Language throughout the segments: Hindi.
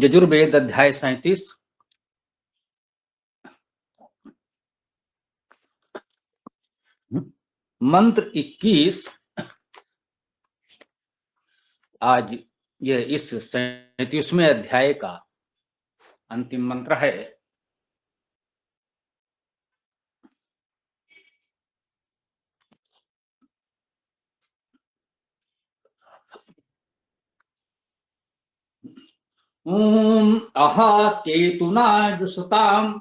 यजुर्वेद अध्याय 37 मंत्र 21। आज ये इस 37वें अध्याय का अंतिम मंत्र है। अहा केतुना जुषताम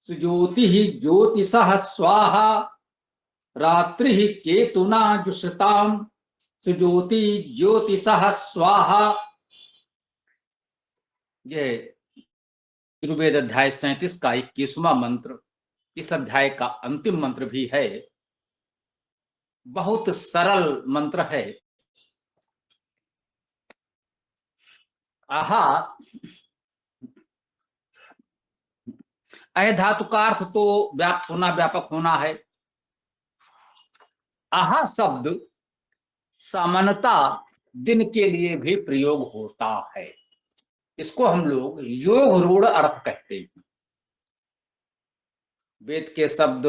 सुज्योति ज्योतिषः स्वाहा रात्रि केतुना जुषताम सुज्योति ज्योतिषः स्वाहा। ये यजुर्वेद अध्याय 37 का 21वां मंत्र, इस अध्याय का अंतिम मंत्र भी है। बहुत सरल मंत्र है। आहा, अह धातु का अर्थ तो व्याप्त होना, व्यापक होना है। आहा शब्द सामान्यता दिन के लिए भी प्रयोग होता है। इसको हम लोग योग रूढ़ अर्थ कहते हैं। वेद के शब्द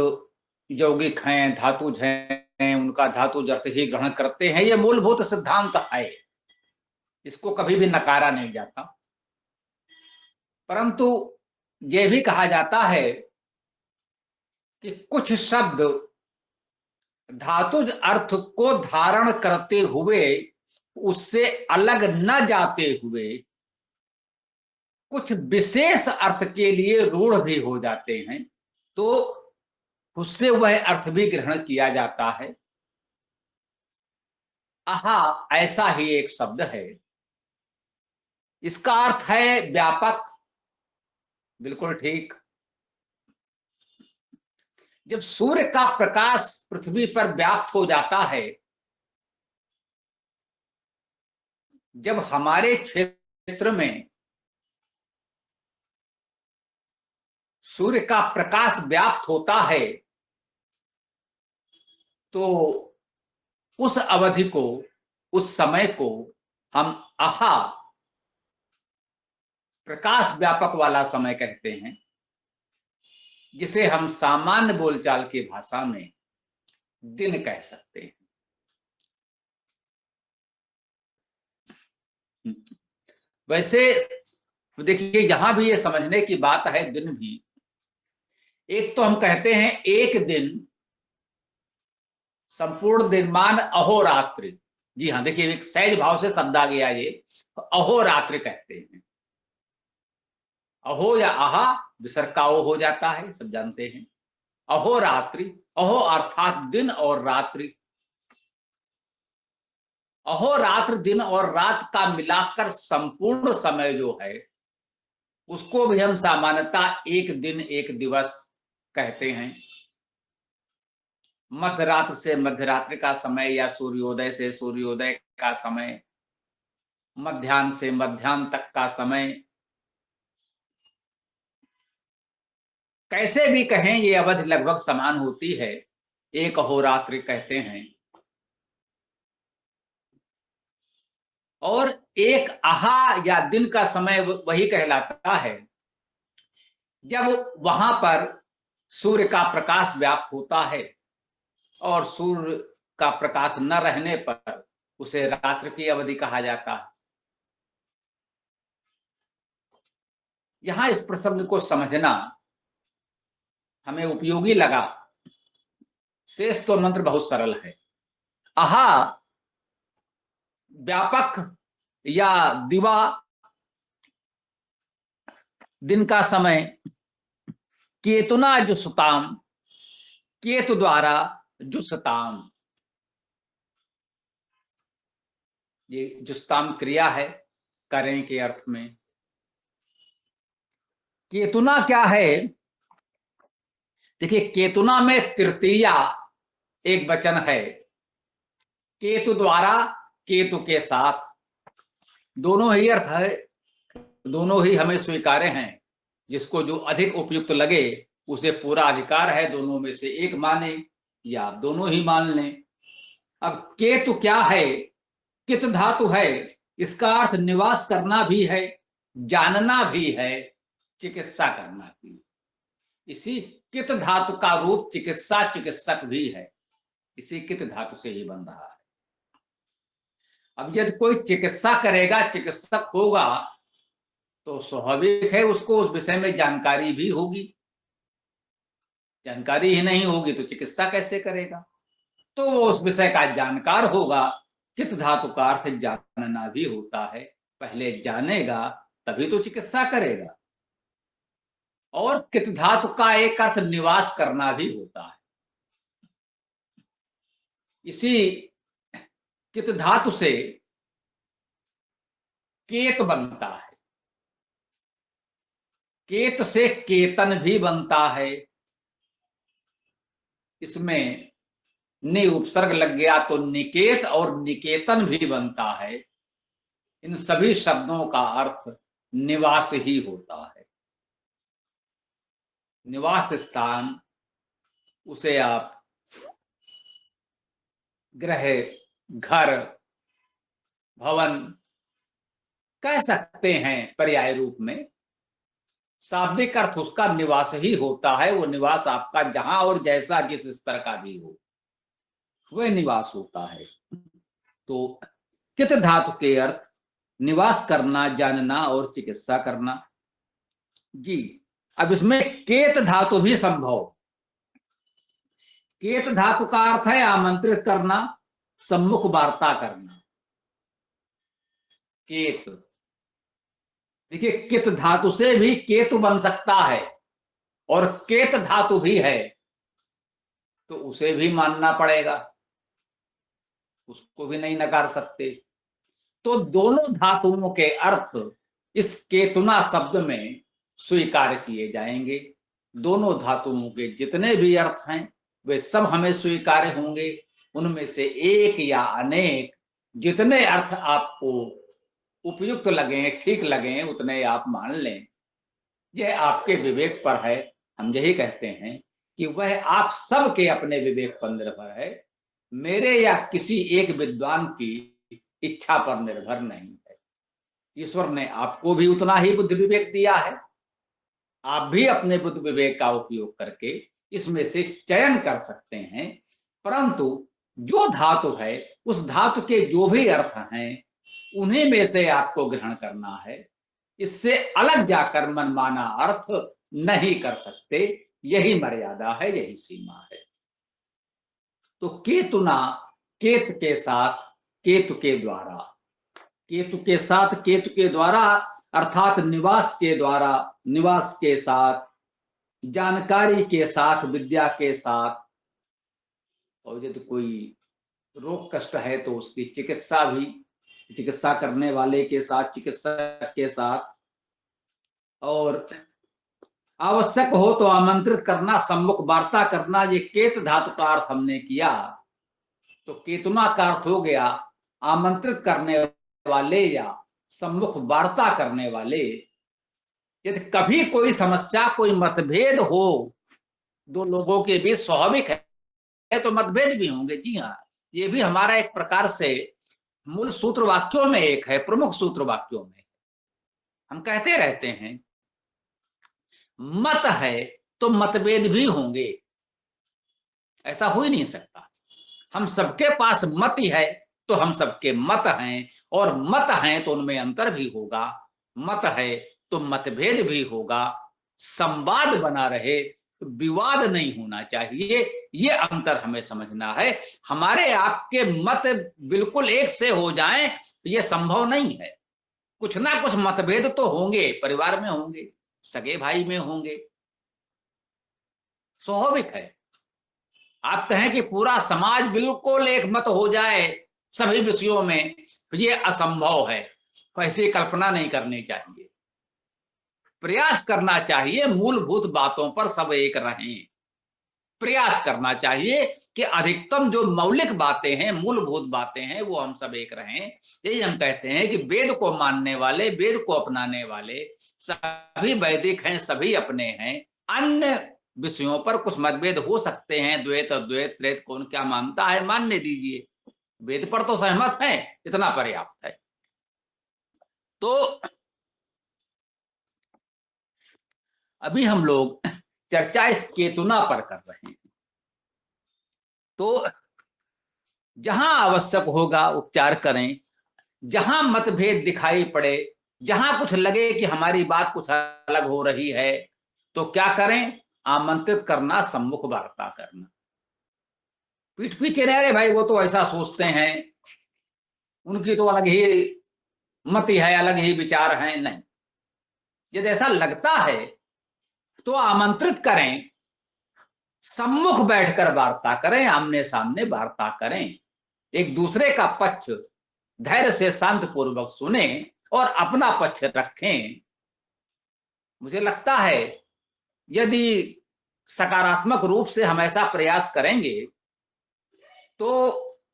यौगिक हैं, धातुज हैं, उनका धातुज अर्थ ही ग्रहण करते हैं। यह मूलभूत सिद्धांत है, इसको कभी भी नकारा नहीं जाता। परंतु यह भी कहा जाता है कि कुछ शब्द धातुज अर्थ को धारण करते हुए उससे अलग न जाते हुए कुछ विशेष अर्थ के लिए रूढ़ भी हो जाते हैं, तो उससे वह अर्थ भी ग्रहण किया जाता है। आहा ऐसा ही एक शब्द है। इसका अर्थ है व्यापक। बिल्कुल ठीक। जब सूर्य का प्रकाश पृथ्वी पर व्याप्त हो जाता है, जब हमारे क्षेत्र में सूर्य का प्रकाश व्याप्त होता है, तो उस अवधि को, उस समय को हम आहा प्रकाश व्यापक वाला समय कहते हैं, जिसे हम सामान्य बोलचाल की भाषा में दिन कह सकते हैं। वैसे देखिए, यहां भी ये समझने की बात है। दिन भी एक तो हम कहते हैं एक दिन, संपूर्ण दिनमान अहोरात्रि। जी हाँ, देखिए एक सहज भाव से शब्द आ गया, ये अहोरात्रि कहते हैं। अहो या आहा विसर्ग का ओ हो जाता है, सब जानते हैं। अहोरात्रि, अहो अर्थात दिन और रात्रि। अहोरात्र दिन और रात का मिलाकर संपूर्ण समय जो है, उसको भी हम सामान्यता एक दिन एक दिवस कहते हैं। मध्यरात्र से मध्यरात्रि का समय या सूर्योदय से सूर्योदय का समय, मध्याह्न से मध्याह्न तक का समय, कैसे भी कहें ये अवधि लगभग समान होती है, एक अहोरात्रि कहते हैं। और एक आहा या दिन का समय वही कहलाता है जब वहां पर सूर्य का प्रकाश व्याप्त होता है, और सूर्य का प्रकाश न रहने पर उसे रात्रि की अवधि कहा जाता है। यहां इस प्रसंग को समझना हमें उपयोगी लगा। शेष तो मंत्र बहुत सरल है। आहा व्यापक या दिवा, दिन का समय, केतुना जुषताम, केतु द्वारा जुषताम। ये जुषताम क्रिया है, करें के अर्थ में। केतुना क्या है? देखिए, केतुना में तृतीया एक वचन है। केतु द्वारा, केतु के साथ, दोनों ही अर्थ है, दोनों ही हमें स्वीकार्य हैं। जिसको जो अधिक उपयुक्त लगे उसे पूरा अधिकार है दोनों में से एक माने, या दोनों ही मान लें। अब केतु क्या है? कित धातु है, इसका अर्थ निवास करना भी है, जानना भी है, चिकित्सा करना भी। इसी कित धातु का रूप चिकित्सा, चिकित्सक भी है, इसी कित धातु से ही बन रहा है। अब यदि कोई चिकित्सा करेगा, चिकित्सक होगा, तो स्वाभाविक है उसको उस विषय में जानकारी भी होगी। जानकारी ही नहीं होगी तो चिकित्सा कैसे करेगा? तो वो उस विषय का जानकार होगा। कित धातु का अर्थ जानना भी होता है, पहले जानेगा तभी तो चिकित्सा करेगा। और कित धातु का एक अर्थ निवास करना भी होता है। इसी कित धातु से केत बनता है, केत से केतन भी बनता है। इसमें नि उपसर्ग लग गया तो निकेत और निकेतन भी बनता है। इन सभी शब्दों का अर्थ निवास ही होता है। निवास स्थान, उसे आप गृह, घर, भवन कह सकते हैं पर्याय रूप में। शाब्दिक अर्थ उसका निवास ही होता है। वो निवास आपका जहां और जैसा जिस स्तर का भी हो, वह निवास होता है। तो कित धातु के अर्थ निवास करना, जानना और चिकित्सा करना। जी, अब इसमें केत धातु भी संभव। केत धातु का अर्थ है आमंत्रित करना, सम्मुख वार्ता करना। केत, देखिए कित धातु से भी केतु बन सकता है और केत धातु भी है, तो उसे भी मानना पड़ेगा, उसको भी नहीं नकार सकते। तो दोनों धातुओं के अर्थ इस केतुना शब्द में स्वीकार किए जाएंगे। दोनों धातुओं के जितने भी अर्थ हैं वे सब हमें स्वीकार्य होंगे। उनमें से एक या अनेक, जितने अर्थ आपको उपयुक्त लगे, ठीक लगे, उतने आप मान लें। यह आपके विवेक पर है। हम यही कहते हैं कि वह आप सब के अपने विवेक पर निर्भर है, मेरे या किसी एक विद्वान की इच्छा पर निर्भर नहीं है। ईश्वर ने आपको भी उतना ही बुद्धि विवेक दिया है। आप भी अपने बुद्धि विवेक का उपयोग करके इसमें से चयन कर सकते हैं। परंतु जो धातु है, उस धातु के जो भी अर्थ हैं, उन्हीं में से आपको ग्रहण करना है। इससे अलग जाकर मनमाना अर्थ नहीं कर सकते। यही मर्यादा है, यही सीमा है। तो केतुना, केत के साथ, केतु के द्वारा, केतु के साथ, केतु के द्वारा अर्थात निवास के द्वारा, निवास के साथ, जानकारी के साथ, विद्या के साथ। और यदि कोई रोग कष्ट है तो उसकी चिकित्सा भी, चिकित्सा करने वाले के साथ, चिकित्सक के साथ। और आवश्यक हो तो आमंत्रित करना, सम्मुख वार्ता करना। ये केत धातु का अर्थ हमने किया, तो केतुना का अर्थ हो गया आमंत्रित करने वाले या सम्मुख वार्ता करने वाले। यदि कभी कोई समस्या, कोई मतभेद हो दो लोगों के बीच, स्वाभाविक है तो मतभेद भी होंगे। जी हाँ, ये भी हमारा एक प्रकार से मूल सूत्र वाक्यों में एक है, प्रमुख सूत्र वाक्यों में। हम कहते रहते हैं मत है तो मतभेद भी होंगे, ऐसा हो ही नहीं सकता। हम सबके पास मत ही है तो हम सबके मत हैं, और मत हैं तो उनमें अंतर भी होगा। मत है तो मतभेद भी होगा, संवाद बना रहे, विवाद नहीं होना चाहिए। ये अंतर हमें समझना है। हमारे आपके मत बिल्कुल एक से हो जाएं ये संभव नहीं है। कुछ ना कुछ मतभेद तो होंगे, परिवार में होंगे, सगे भाई में होंगे, स्वाभाविक है। आप कहें कि पूरा समाज बिल्कुल एक मत हो जाए सभी विषयों में, ये असंभव है। ऐसी कल्पना नहीं करनी चाहिए। प्रयास करना चाहिए मूलभूत बातों पर सब एक रहें। प्रयास करना चाहिए कि अधिकतम जो मौलिक बातें हैं, मूलभूत बातें हैं, वो हम सब एक रहें। यही हम कहते हैं कि वेद को मानने वाले, वेद को अपनाने वाले सभी वैदिक हैं, सभी अपने हैं। अन्य विषयों पर कुछ मतभेद हो सकते हैं, द्वैत अद्वैत, त्रेत कौन क्या मानता है, मानने दीजिए। वेद पर तो सहमत है, इतना पर्याप्त है। तो अभी हम लोग चर्चा इस केतुना पर कर रहे हैं। तो जहां आवश्यक होगा उपचार करें, जहां मतभेद दिखाई पड़े, जहां कुछ लगे कि हमारी बात कुछ अलग हो रही है, तो क्या करें? आमंत्रित करना, सम्मुख वार्ता करना। पीठ पीछे रह रहे भाई, वो तो ऐसा सोचते हैं, उनकी तो अलग ही मति है, अलग ही विचार है। नहीं, यदि ऐसा लगता है तो आमंत्रित करें, सम्मुख बैठकर वार्ता करें, आमने सामने वार्ता करें, एक दूसरे का पक्ष धैर्य से शांत पूर्वक सुने और अपना पक्ष रखें। मुझे लगता है यदि सकारात्मक रूप से हम ऐसा प्रयास करेंगे तो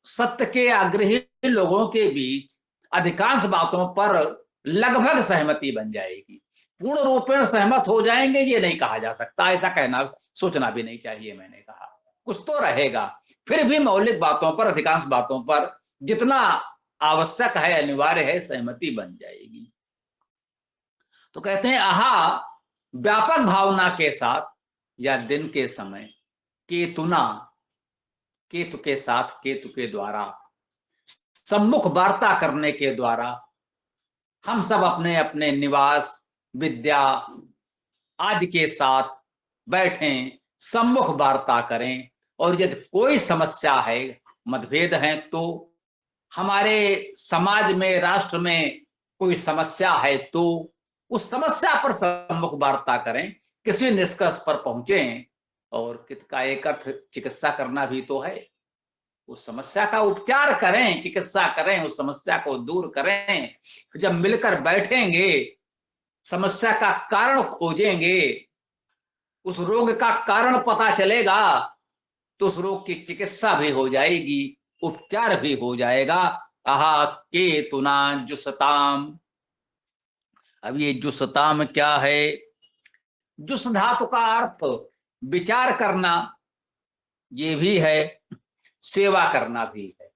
सत्य के आग्रही लोगों के बीच अधिकांश बातों पर लगभग सहमति बन जाएगी। पूर्ण रूपेण सहमत हो जाएंगे ये नहीं कहा जा सकता, ऐसा कहना सोचना भी नहीं चाहिए। मैंने कहा कुछ तो रहेगा, फिर भी मौलिक बातों पर, अधिकांश बातों पर जितना आवश्यक है, अनिवार्य है, सहमति बन जाएगी। तो कहते हैं आहा व्यापक भावना के साथ या दिन के समय केतुना, केतु के साथ, केतु के द्वारा सम्मुख वार्ता करने के द्वारा हम सब अपने अपने निवास, विद्या आदि के साथ बैठें, सम्मुख वार्ता करें। और यदि कोई समस्या है, मतभेद है, तो हमारे समाज में, राष्ट्र में कोई समस्या है तो उस समस्या पर सम्मुख वार्ता करें, किसी निष्कर्ष पर पहुंचे। और का एक अर्थ चिकित्सा करना भी तो है, उस समस्या का उपचार करें, चिकित्सा करें, उस समस्या को दूर करें। जब मिलकर बैठेंगे, समस्या का कारण खोजेंगे, उस रोग का कारण पता चलेगा, तो उस रोग की चिकित्सा भी हो जाएगी, उपचार भी हो जाएगा। आहा केतुना जुसताम। अब ये जुसताम क्या है? जुस धातु का अर्थ विचार करना ये भी है, सेवा करना भी है,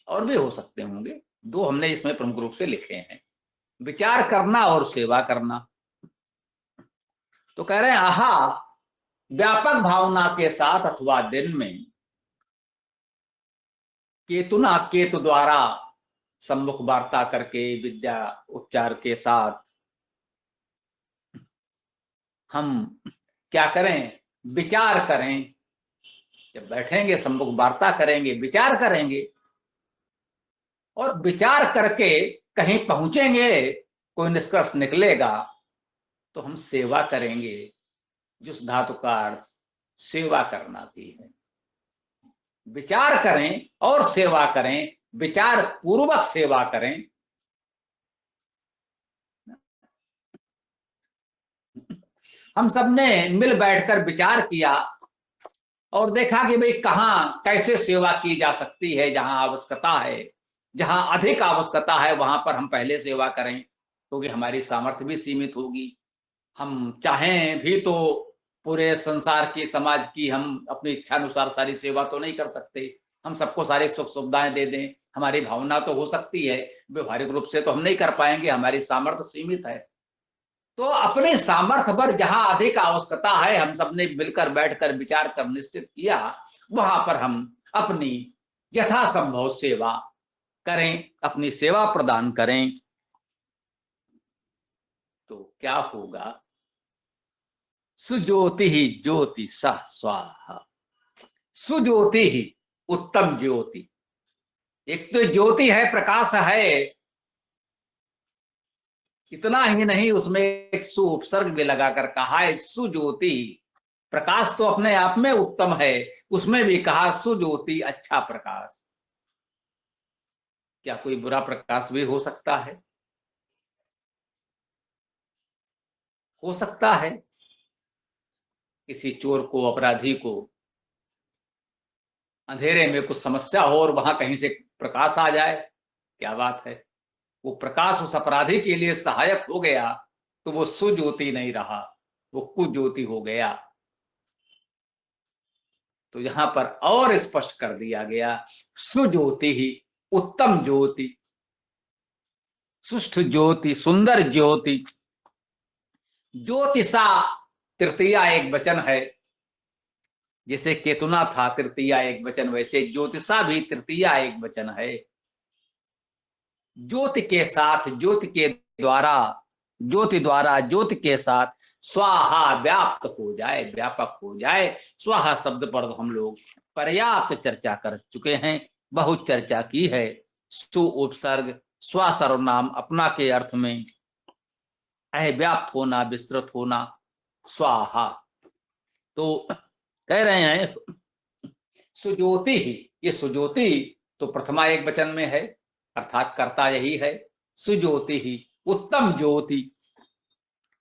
और भी हो सकते होंगे, दो हमने इसमें प्रमुख रूप से लिखे हैं, विचार करना और सेवा करना। तो कह रहे हैं आहा व्यापक भावना के साथ अथवा दिन में केतुना, केतु द्वारा सम्मुख वार्ता करके, विद्या उपचार के साथ हम क्या करें? विचार करें। जब बैठेंगे, सम्मुख वार्ता करेंगे, विचार करेंगे, और विचार करके कहीं पहुंचेंगे, कोई निष्कर्ष निकलेगा, तो हम सेवा करेंगे। जिस धातु का अर्थ सेवा करना भी है। विचार करें और सेवा करें, विचार पूर्वक सेवा करें। हम सबने मिल बैठकर विचार किया और देखा कि भाई कहां कैसे सेवा की जा सकती है, जहां आवश्यकता है, जहां अधिक आवश्यकता है, वहां पर हम पहले सेवा करें, क्योंकि हमारी सामर्थ्य भी सीमित होगी। हम चाहें भी तो पूरे संसार की, समाज की हम अपनी इच्छा अनुसार सारी सेवा तो नहीं कर सकते। हम सबको सारी सुख सुविधाएं दे दें, हमारी भावना तो हो सकती है, व्यवहारिक रूप से तो हम नहीं कर पाएंगे, हमारी सामर्थ्य सीमित है। तो अपने सामर्थ्य पर जहां अधिक आवश्यकता है, हम सबने मिलकर बैठकर विचार कर निश्चित किया, वहां पर हम अपनी यथासंभव सेवा करें, अपनी सेवा प्रदान करें। तो क्या होगा? सुज्योति ही ज्योति स स्वाहा। सुज्योति ही उत्तम ज्योति। एक तो ज्योति है, प्रकाश है, इतना ही नहीं, उसमें एक सु उपसर्ग भी लगाकर कहा है सुज्योति। प्रकाश तो अपने आप में उत्तम है, उसमें भी कहा सुज्योति, अच्छा प्रकाश। क्या कोई बुरा प्रकाश भी हो सकता है? हो सकता है। किसी चोर को, अपराधी को अंधेरे में कुछ समस्या हो और वहां कहीं से प्रकाश आ जाए, क्या बात है। वो प्रकाश उस अपराधी के लिए सहायक हो गया, तो वो सुज्योति नहीं रहा, वो कुज्योति हो गया। तो यहां पर और स्पष्ट कर दिया गया, सुज्योति ही उत्तम ज्योति, सुष्ठ ज्योति, सुंदर ज्योति। ज्योतिषा तृतीया एक वचन है, जैसे केतुना था तृतीया एक वचन, वैसे ज्योतिषा भी तृतीया एक वचन है। ज्योति के साथ, ज्योति के द्वारा, ज्योति द्वारा, ज्योति के साथ स्वाहा व्याप्त हो जाए, व्यापक हो जाए। स्वाहा शब्द पर हम लोग पर्याप्त चर्चा कर चुके हैं, बहुत चर्चा की है। सु उपसर्ग, स्वा सर्वनाम अपना के अर्थ में, व्याप्त होना, विस्तृत होना, स्वाहा। तो कह रहे हैं सुज्योति ही, ये सुज्योति तो प्रथमा एक वचन में है, अर्थात कर्ता यही है। सुज्योति ही उत्तम ज्योति,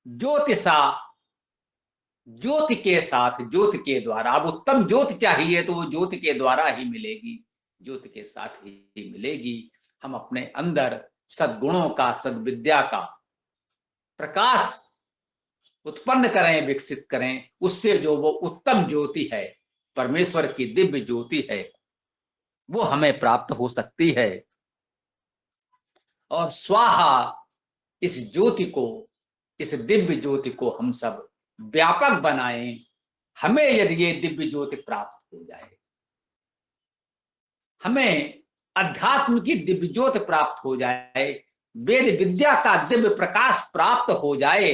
ज्योतिषा ज्योति के साथ, ज्योति के द्वारा। अब उत्तम ज्योति चाहिए तो वो ज्योति के द्वारा ही मिलेगी, ज्योति के साथ ही मिलेगी। हम अपने अंदर सद्गुणों का, सद्विद्या का प्रकाश उत्पन्न करें, विकसित करें, उससे जो वो उत्तम ज्योति है, परमेश्वर की दिव्य ज्योति है, वो हमें प्राप्त हो सकती है। और स्वाहा, इस ज्योति को, इस दिव्य ज्योति को हम सब व्यापक बनाएं। हमें यदि ये दिव्य ज्योति प्राप्त हो जाए, हमें अध्यात्म की दिव्य ज्योति प्राप्त हो जाए, वेद विद्या का दिव्य प्रकाश प्राप्त हो जाए,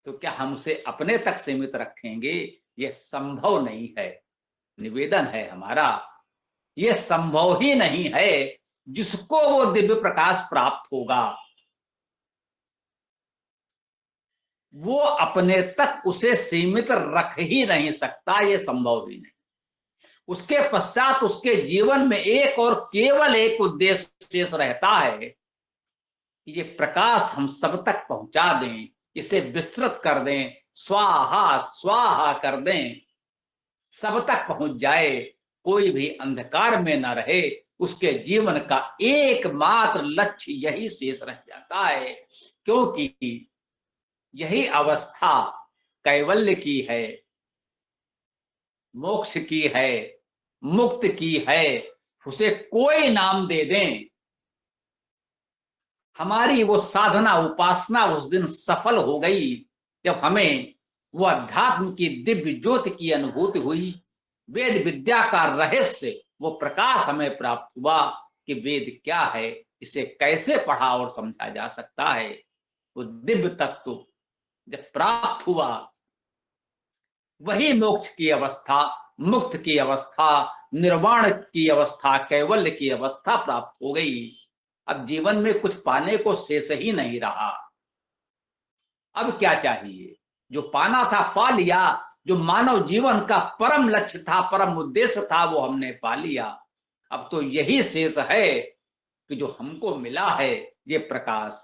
तो क्या हम उसे अपने तक सीमित रखेंगे? यह संभव नहीं है। निवेदन है हमारा, यह संभव ही नहीं है। जिसको वो दिव्य प्रकाश प्राप्त होगा, वो अपने तक उसे सीमित रख ही नहीं सकता, यह संभव ही नहीं। उसके पश्चात उसके जीवन में एक और केवल एक उद्देश्य शेष रहता है कि ये प्रकाश हम सब तक पहुंचा दें, इसे विस्तृत कर दें, स्वाहा स्वाहा कर दें, सब तक पहुंच जाए, कोई भी अंधकार में न रहे। उसके जीवन का एकमात्र लक्ष्य यही शेष रह जाता है, क्योंकि यही अवस्था कैवल्य की है, मोक्ष की है, मुक्त की है। उसे कोई नाम दे दें, हमारी वो साधना उपासना उस दिन सफल हो गई, जब हमें वो अध्यात्म की दिव्य ज्योति की अनुभूति हुई, वेद विद्या का रहस्य, वो प्रकाश हमें प्राप्त हुआ कि वेद क्या है, इसे कैसे पढ़ा और समझा जा सकता है। वो दिव्य तत्व जब प्राप्त हुआ, वही मोक्ष की अवस्था, मुक्त की अवस्था, निर्वाण की अवस्था, कैवल्य की अवस्था प्राप्त हो गई। अब जीवन में कुछ पाने को शेष ही नहीं रहा। अब क्या चाहिए? जो पाना था पा लिया, जो मानव जीवन का परम लक्ष्य था, परम उद्देश्य था, वो हमने पा लिया। अब तो यही शेष है कि जो हमको मिला है, ये प्रकाश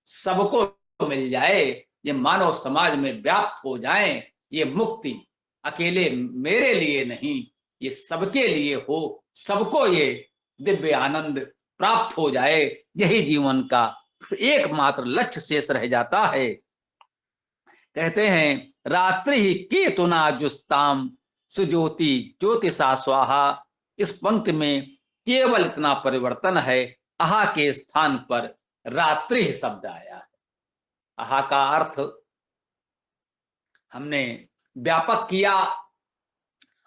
सबको मिल जाए, ये मानव समाज में व्याप्त हो जाए। ये मुक्ति अकेले मेरे लिए नहीं, ये सबके लिए हो, सबको ये दिव्य आनंद प्राप्त हो जाए। यही जीवन का एकमात्र लक्ष्य शेष रह जाता है। कहते हैं रात्रि ही केतुना जुस्ताम सुज्योति ज्योतिषा स्वाहा। इस पंक्ति में केवल इतना परिवर्तन है, आहा के स्थान पर रात्रि शब्द आया है। आहा का अर्थ हमने व्यापक किया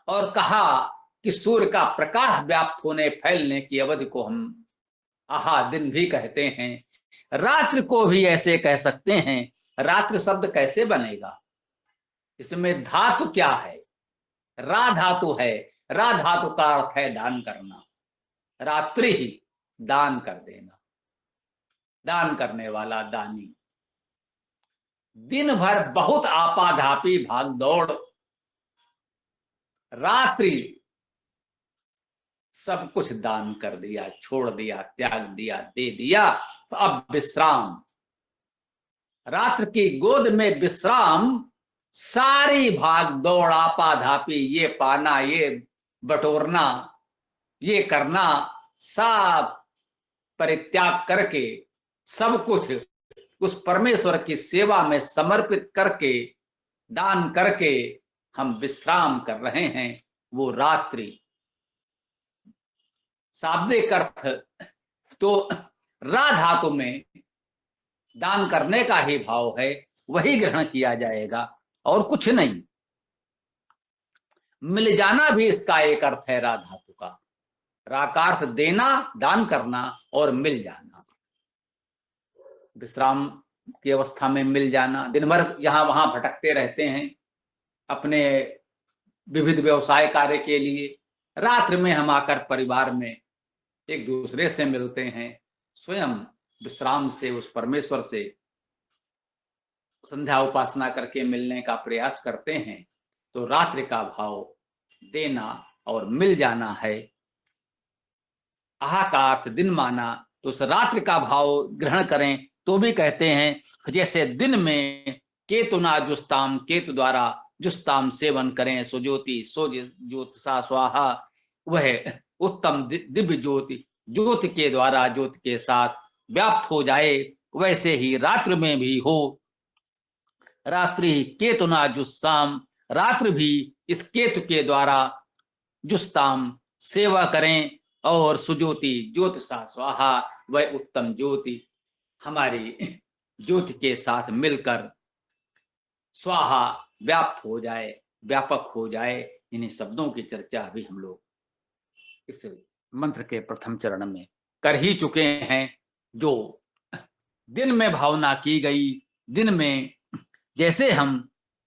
और कहा कि सूर्य का प्रकाश व्याप्त होने, फैलने की अवधि को हम आहा दिन भी कहते हैं। रात्रि को भी ऐसे कह सकते हैं। रात्रि शब्द कैसे बनेगा? इसमें धातु क्या है? रा धातु है। रा धातु का अर्थ है दान करना। रात्रि ही दान कर देना, दान करने वाला, दानी। दिन भर बहुत आपाधापी भाग दौड़, रात्रि सब कुछ दान कर दिया, छोड़ दिया, त्याग दिया, दे दिया, तो अब विश्राम। रात्र की गोद में विश्राम। सारी भाग दौड़, आपाधापी, ये पाना, ये बटोरना, ये करना, सब परित्याग करके, सब कुछ उस परमेश्वर की सेवा में समर्पित करके, दान करके हम विश्राम कर रहे हैं। वो रात्रि। शाब्दिक अर्थ तो रा धातु में दान करने का ही भाव है, वही ग्रहण किया जाएगा और कुछ नहीं। मिल जाना भी इसका एक अर्थ है रा धातु का। रा का अर्थ देना, दान करना, और मिल जाना, विश्राम की अवस्था में मिल जाना। दिन भर यहां वहां भटकते रहते हैं अपने विविध व्यवसाय कार्य के लिए, रात्रि में हम आकर परिवार में एक दूसरे से मिलते हैं, स्वयं विश्राम से उस परमेश्वर से संध्या उपासना करके मिलने का प्रयास करते हैं। तो रात्रि का भाव देना और मिल जाना है। आहा का अर्थ दिन माना, तो उस रात्रि का भाव ग्रहण करें तो भी कहते हैं जैसे दिन में केतुना जुस्ताम, केतु द्वारा जुस्ताम सेवन करें, सुज्योति सो ज्योतिषा स्वाहा, वह उत्तम दिव्य ज्योति, ज्योति के द्वारा ज्योति के साथ व्याप्त हो जाए, वैसे ही रात्रि में भी हो। रात्रि केतुना जुस्ताम, रात्रि भी इस केतु के द्वारा जुस्ताम सेवा करें, और सुज्योति ज्योतिषा स्वाहा, वह उत्तम ज्योति हमारी ज्योति के साथ मिलकर स्वाहा व्याप्त हो जाए, व्यापक हो जाए। इन्हीं शब्दों की चर्चा अभी हम लोग इस मंत्र के प्रथम चरण में कर ही चुके हैं। जो दिन में भावना की गई, दिन में जैसे हम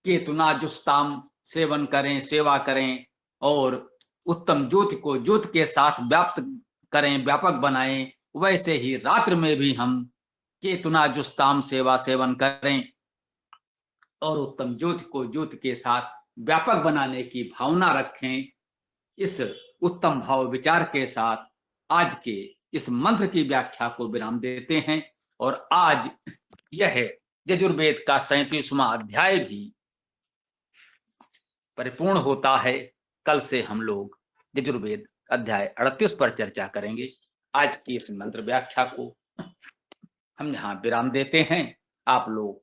केतुना जुस्ताम सेवन करें, सेवा करें, और उत्तम ज्योति को ज्योति के साथ व्याप्त करें, व्यापक बनाएं, वैसे ही रात्रि में भी हम केतुना जुस्ताम सेवा सेवन करें और उत्तम ज्योति को ज्योति के साथ व्यापक बनाने की भावना रखें। इस उत्तम भाव विचार के साथ आज के इस मंत्र की व्याख्या को विराम देते हैं। और आज यह यजुर्वेद का 37वां अध्याय भी परिपूर्ण होता है। कल से हम लोग यजुर्वेद अध्याय 38 पर चर्चा करेंगे। आज की इस मंत्र व्याख्या को हम यहाँ विराम देते हैं। आप लोग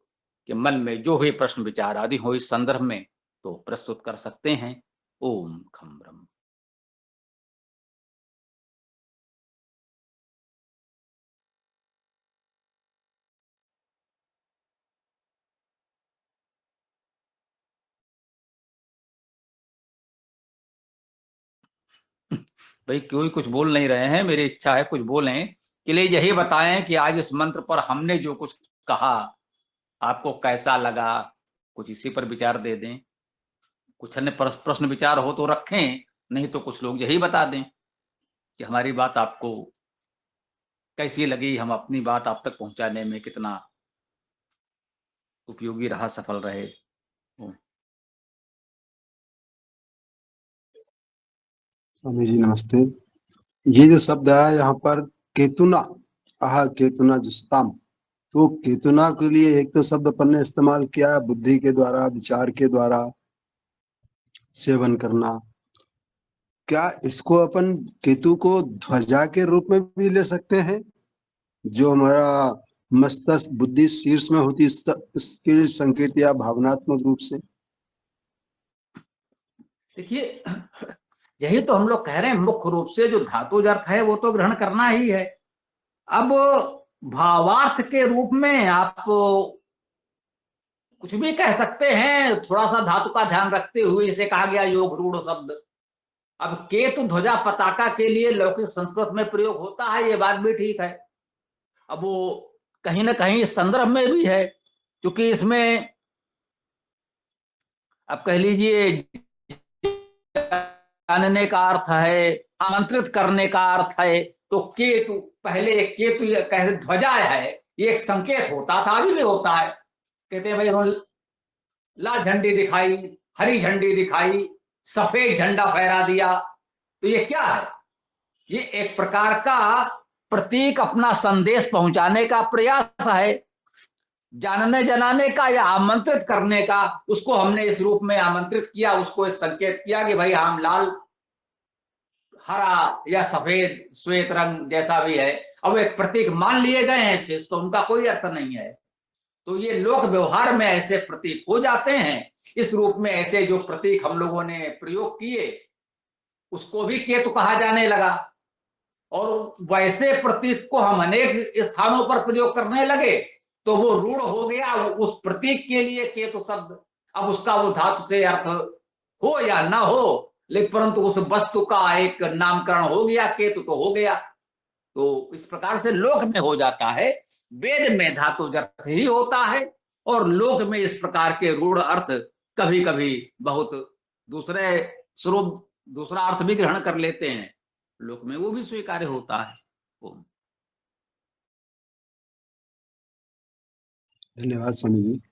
के मन में जो भी प्रश्न विचार आदि हो इस संदर्भ में तो प्रस्तुत कर सकते हैं। ओम खम ब्रह्म। भाई कोई कुछ बोल नहीं रहे हैं, मेरी इच्छा है कुछ बोलें। के लिए यही बताएं कि आज इस मंत्र पर हमने जो कुछ कहा आपको कैसा लगा, कुछ इसी पर विचार दे दें। कुछ अन्य प्रश्न विचार हो तो रखें, नहीं तो कुछ लोग यही बता दें कि हमारी बात आपको कैसी लगी, हम अपनी बात आप तक पहुंचाने में कितना उपयोगी रहा, सफल रहे। स्वामी जी नमस्ते। ये जो शब्द है यहाँ पर केतुना, आह केतुना जुस्ताम, तो केतुना के लिए एक तो शब्द अपन ने इस्तेमाल किया है बुद्धि के द्वारा, विचार के द्वारा सेवन करना। क्या इसको अपन केतु को ध्वजा के रूप में भी ले सकते हैं? जो हमारा मस्तिष्क बुद्धि शीर्ष में होती इसके संकेत या भावनात्मक रूप से। देखिए यही तो हम लोग कह रहे हैं, मुख्य रूप से जो धातु अर्थ है वो तो ग्रहण करना ही है। अब भावार्थ के रूप में आप कुछ भी कह सकते हैं, थोड़ा सा धातु का ध्यान रखते हुए। इसे कहा गया योग रूढ़ शब्द। अब केतु ध्वजा पताका के लिए लौकिक संस्कृत में प्रयोग होता है, ये बात भी ठीक है। अब वो कहीं ना कहीं इस संदर्भ में भी है, क्योंकि इसमें अब कह लीजिए जानने का अर्थ है, आमंत्रित करने का अर्थ है। तो केतु, पहले केतु कहते ध्वजा है, ये एक संकेत होता था, अभी भी होता है। कहते हैं भाई उन्होंने लाल झंडी दिखाई, हरी झंडी दिखाई, सफेद झंडा फहरा दिया, तो ये क्या है? ये एक प्रकार का प्रतीक, अपना संदेश पहुंचाने का प्रयास है, जानने जनाने का या आमंत्रित करने का। उसको हमने इस रूप में आमंत्रित किया, उसको इस संकेत किया कि भाई हम लाल, हरा या सफेद, श्वेत रंग जैसा भी है, अब एक प्रतीक मान लिए गए हैं शेष, तो उनका कोई अर्थ नहीं है। तो ये लोक व्यवहार में ऐसे प्रतीक हो जाते हैं। इस रूप में ऐसे जो प्रतीक हम लोगों ने प्रयोग किए, उसको भी केतु कहा जाने लगा। और वैसे प्रतीक को हम अनेक स्थानों पर प्रयोग करने लगे तो वो रूढ़ हो गया। उस प्रतीक के लिए केतु शब्द, अब उसका वो धातु से अर्थ हो या ना हो, लेकिन परंतु उस वस्तु का एक नामकरण हो गया, केतु तो हो गया। तो इस प्रकार से लोक में हो जाता है। वेद में धातु अर्थ ही होता है और लोक में इस प्रकार के रूढ़ अर्थ कभी कभी बहुत दूसरे स्वरूप, दूसरा अर्थ भी ग्रहण कर लेते हैं, लोक में वो भी स्वीकार्य होता है। ओम। धन्यवाद स्वामी जी।